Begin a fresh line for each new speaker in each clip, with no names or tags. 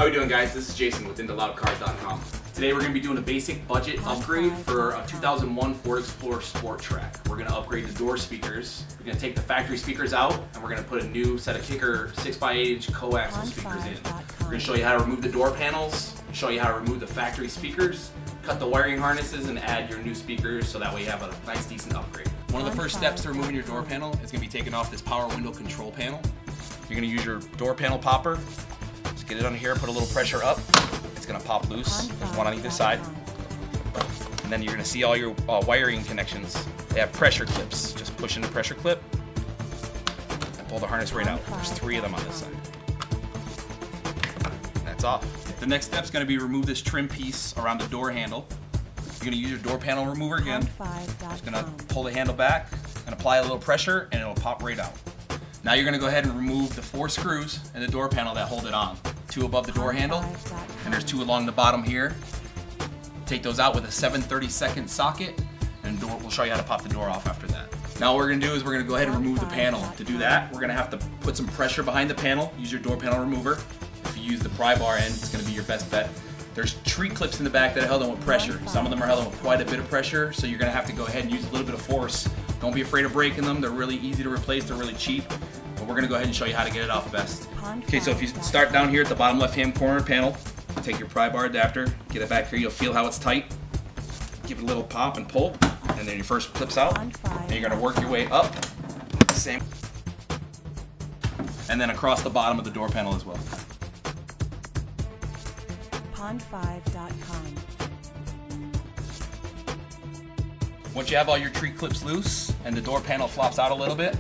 How we doing, guys? This is Jason with IntoLoudCars.com. Today we're going to be doing a basic budget upgrade for a 2001 Ford Explorer Sport Track. We're going to upgrade the door speakers. We're going to take the factory speakers out and we're going to put a new set of kicker 6x8-inch coaxial speakers in. We're going to show you how to remove the door panels, show you how to remove the factory speakers, cut the wiring harnesses, and add your new speakers so that way you have a nice, decent upgrade. One of the first steps to removing your door panel is going to be taking off this power window control panel. You're going to use your door panel popper. Just get it on here, put a little pressure up. It's going to pop loose. There's one on either side. And then you're going to see all your wiring connections. They have pressure clips. Just push in the pressure clip and pull the harness right out. There's 3 of them on this side. That's off. The next step is going to be remove this trim piece around the door handle. You're going to use your door panel remover again. Just going to pull the handle back and apply a little pressure and it'll pop right out. Now you're going to go ahead and remove the 4 screws in the door panel that hold it on. 2 above the door handle, and there's 2 along the bottom here. Take those out with a 7/32 socket, and we'll show you how to pop the door off after that. Now what we're going to do is we're going to go ahead and remove the panel. To do that, we're going to have to put some pressure behind the panel. Use your door panel remover. If you use the pry bar end, it's going to be your best bet. There's tree clips in the back that are held on with pressure. Some of them are held on with quite a bit of pressure, so you're going to have to go ahead and use a little bit of force. Don't be afraid of breaking them. They're really easy to replace. They're really cheap. But we're going to go ahead and show you how to get it off best. Okay, so if you start down here at the bottom left-hand corner panel, take your pry bar adapter, get it back here. You'll feel how it's tight. Give it a little pop and pull, and then your first clips out. And you're going to work your way up. Same. And then across the bottom of the door panel as well.
Pond5.com.
Once you have all your tree clips loose and the door panel flops out a little bit,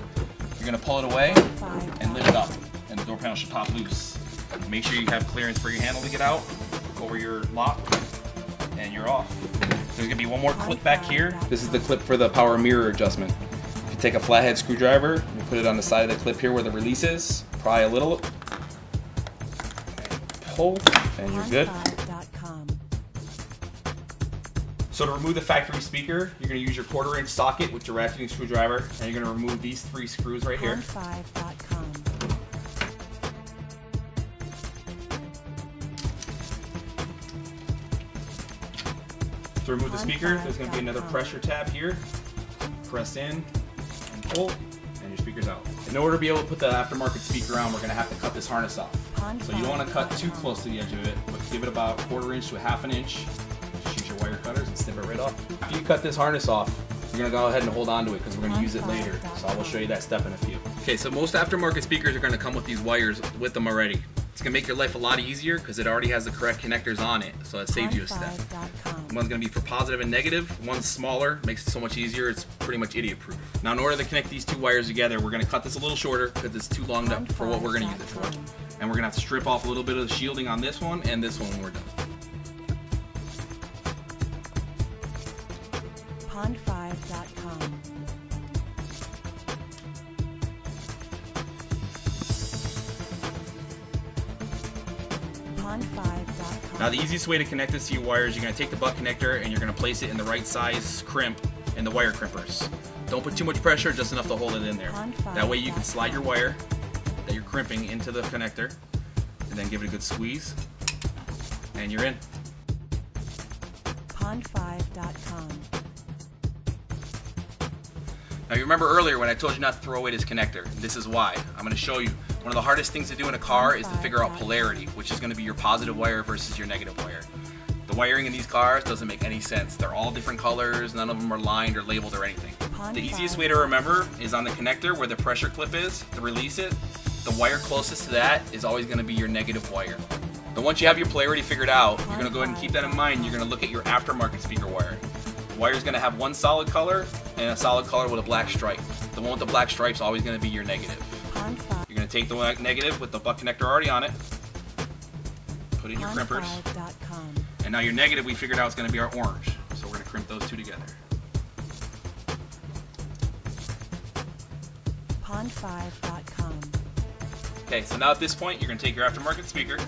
you're going to pull it away and lift it up, and the door panel should pop loose. Make sure you have clearance for your handle to get out over your lock, and you're off. There's going to be one more clip back here. This is the clip for the power mirror adjustment. You take a flathead screwdriver, you put it on the side of the clip here where the release is, pry a little, pull, and you're good. So to remove the factory speaker, you're going to use your 1/4-inch socket with your ratcheting screwdriver, and you're going to remove these 3 screws right here. To remove the speaker, there's going to be another pressure tab here. Press in and pull, and your speaker's out. In order to be able to put the aftermarket speaker on, we're going to have to cut this harness off. So you don't want to cut too close to the edge of it, but give it about 1/4 inch to 1/2 inch. Use your wire cutters and snip it right off. After you cut this harness off, you're going to go ahead and hold on to it because we're going to use it later. So I will show you that step in a few. Okay, so most aftermarket speakers are going to come with these wires with them already. It's going to make your life a lot easier because it already has the correct connectors on it, so that saves you a step. One's going to be for positive and negative. One's smaller, makes it so much easier. It's pretty much idiot-proof. Now in order to connect these 2 wires together, we're going to cut this a little shorter because it's too long for what we're going to use it for. And we're going to have to strip off a little bit of the shielding on this one and this one when we're done.
Pond5.com.
Now the easiest way to connect this to your wires, you're going to take the butt connector and you're going to place it in the right size crimp in the wire crimpers. Don't put too much pressure, just enough to hold it in there. That way you can slide your wire that you're crimping into the connector and then give it a good squeeze and you're in.
Pond5.com.
Now you remember earlier when I told you not to throw away this connector. This is why. I'm going to show you. One of the hardest things to do in a car is to figure out polarity, which is going to be your positive wire versus your negative wire. The wiring in these cars doesn't make any sense. They're all different colors, none of them are lined or labeled or anything. The easiest way to remember is on the connector where the pressure clip is, to release it, the wire closest to that is always going to be your negative wire. But once you have your polarity figured out, you're going to go ahead and keep that in mind. You're going to look at your aftermarket speaker wire. The wire is going to have one solid color and a solid color with a black stripe. The one with the black stripe is always going to be your negative. You're going to take the negative with the butt connector already on it, put in your crimpers, and now your negative we figured out is going to be our orange. So we're going to crimp those 2 together.
Pond5.com.
Okay, so now at this point you're going to take your aftermarket speaker,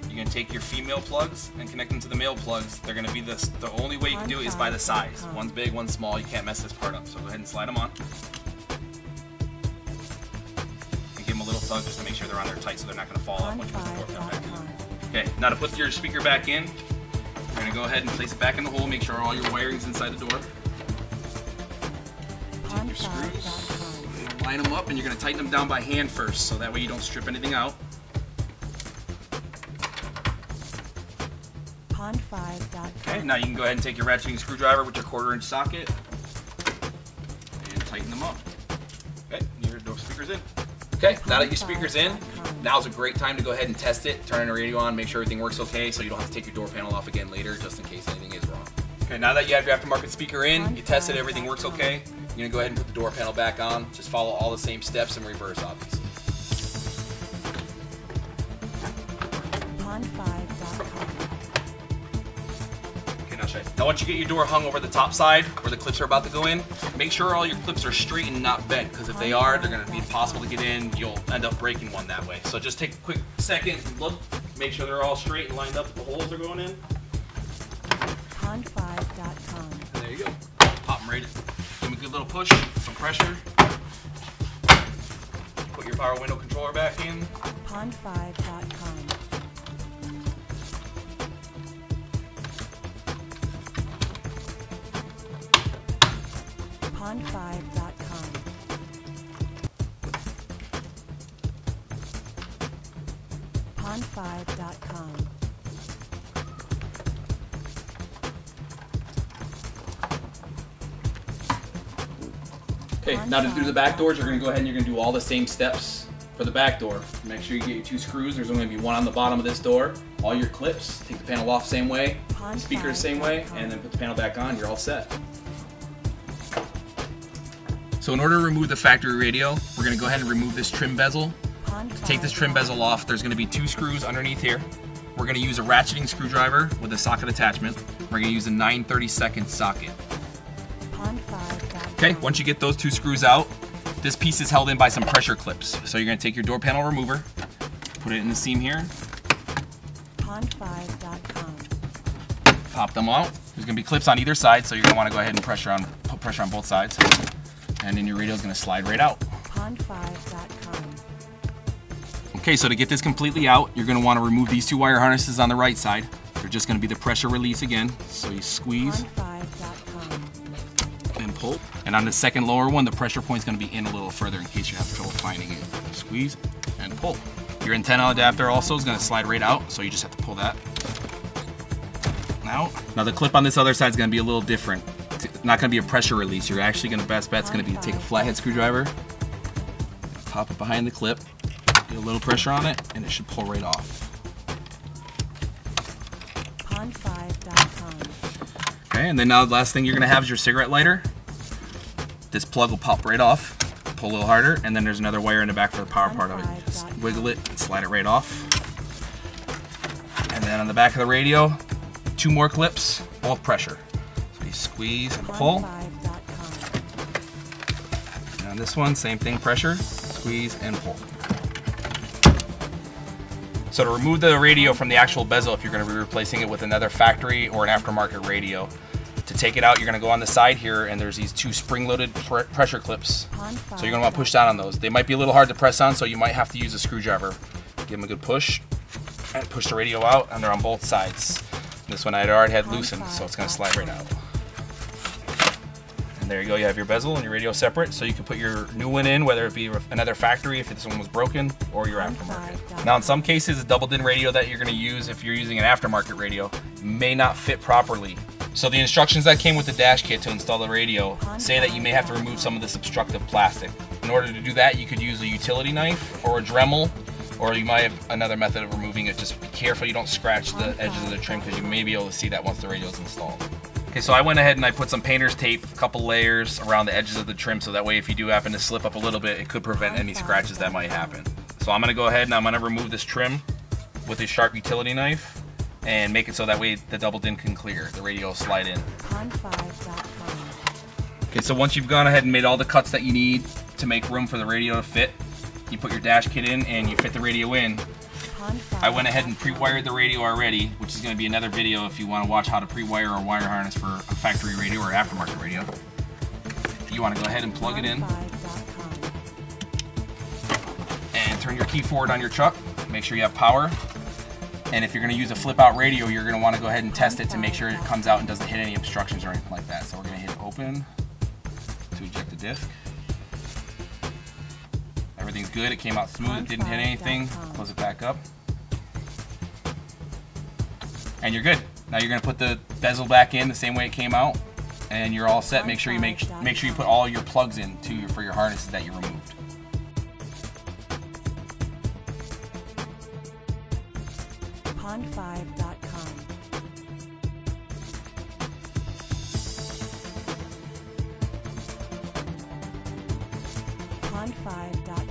you're going to take your female plugs and connect them to the male plugs. They're going to be the only way you can do it is by the size. One's big, one's small. You can't mess this part up. So go ahead and slide them on. Give them a little tug just to make sure they're on there tight so they're not going to fall off once you put the door back in. Okay, Okay, now to put your speaker back in, you're going to go ahead and place it back in the hole. Make sure all your wiring's inside the door. Take your screws, line them up, and you're going to tighten them down by hand first, so that way you don't strip anything out. Okay, now you can go ahead and take your ratcheting screwdriver with your 1/4-inch socket and tighten them up. Okay, your door speaker's in. Okay, now that your speaker's in, now's a great time to go ahead and test it, turn the radio on, make sure everything works okay, so you don't have to take your door panel off again later, just in case anything is wrong. Okay, now that you have your aftermarket speaker in, you tested everything works okay, you're going to go ahead and put the door panel back on. Just follow all the same steps in reverse, obviously. Now once you get your door hung over the top side where the clips are about to go in, make sure all your clips are straight and not bent, because if they are, they're going to be impossible to get in. You'll end up breaking one that way. So just take a quick second and look, make sure they're all straight and lined up, the holes are going in.
Pond5.com.
And there you go. Pop them right in. Give them a good little push, some pressure. Put your power window controller back in.
Pond5.com. Pond5.com. Pond5.com.
Okay, now to do the back doors, you're going to go ahead and you're going to do all the same steps for the back door. Make sure you get your 2 screws. There's only going to be one on the bottom of this door. All your clips, take the panel off the same way, the speaker the same way, and then put the panel back on. You're all set. So in order to remove the factory radio, we're going to go ahead and remove this trim bezel. To take this trim bezel off, there's going to be 2 screws underneath here. We're going to use a ratcheting screwdriver with a socket attachment. We're going to use a 9/32 socket. Okay, once you get those 2 screws out, this piece is held in by some pressure clips. So you're going to take your door panel remover, put it in the seam here.
Pond5.com.
Pop them out. There's going to be clips on either side, so you're going to want to go ahead and put pressure on both sides. And then your radio is going to slide right out.
Pond5.com.
Okay, so to get this completely out, you're going to want to remove these 2 wire harnesses on the right side. They're just going to be the pressure release again. So you squeeze and pull. And on the second lower one, the pressure point is going to be in a little further in case you have trouble finding it. Squeeze and pull. Your antenna adapter also is going to slide right out, so you just have to pull that out. Now the clip on this other side is going to be a little different. It's not going to be a pressure release. You're actually going to, best bet's going to be to take a flathead screwdriver, pop it behind the clip, get a little pressure on it, and it should pull right off.
Pond5.com.
Okay, and then now the last thing you're going to have is your cigarette lighter. This plug will pop right off. Pull a little harder, and then there's another wire in the back for the power part of it. Just wiggle it and slide it right off. And then on the back of the radio, 2 more clips, both pressure. So you squeeze and pull. And on this one, same thing, pressure, squeeze and pull. So to remove the radio from the actual bezel, if you're going to be replacing it with another factory or an aftermarket radio, to take it out, you're going to go on the side here, and there's these 2 spring-loaded pressure clips. So you're going to want to push down on those. They might be a little hard to press on, so you might have to use a screwdriver. Give them a good push, and push the radio out, and they're on both sides. This one I already had loosened, so it's going to slide right out. And there you go, you have your bezel and your radio separate, so you can put your new one in, whether it be another factory if this one was broken, or your aftermarket. Now in some cases, a double DIN radio that you're going to use if you're using an aftermarket radio may not fit properly. So the instructions that came with the dash kit to install the radio say that you may have to remove some of this obstructive plastic. In order to do that, you could use a utility knife or a Dremel, or you might have another method of removing it. Just be careful you don't scratch the edges of the trim, because you may be able to see that once the radio is installed. Okay, so I went ahead and I put some painter's tape, a couple layers around the edges of the trim, so that way if you do happen to slip up a little bit, it could prevent any scratches that might happen. So I'm going to go ahead and I'm going to remove this trim with a sharp utility knife and make it so that way the double DIN can clear. The radio will slide in. Okay, so once you've gone ahead and made all the cuts that you need to make room for the radio to fit, you put your dash kit in and you fit the radio in. I went ahead and pre-wired the radio already, which is going to be another video if you want to watch how to pre-wire a wire harness for a factory radio or aftermarket radio. You want to go ahead and plug it in and turn your key forward on your chuck. Make sure you have power. And if you're going to use a flip out radio, you're going to want to go ahead and test it to make sure it comes out and doesn't hit any obstructions or anything like that. So we're going to hit open to eject the disc. Everything's good. It came out smooth. It didn't hit anything. Close it back up. And you're good. Now you're going to put the bezel back in the same way it came out, and you're all set. Make sure you put all your plugs in for your harnesses that you removed.
Pond5.com. Pond5.com.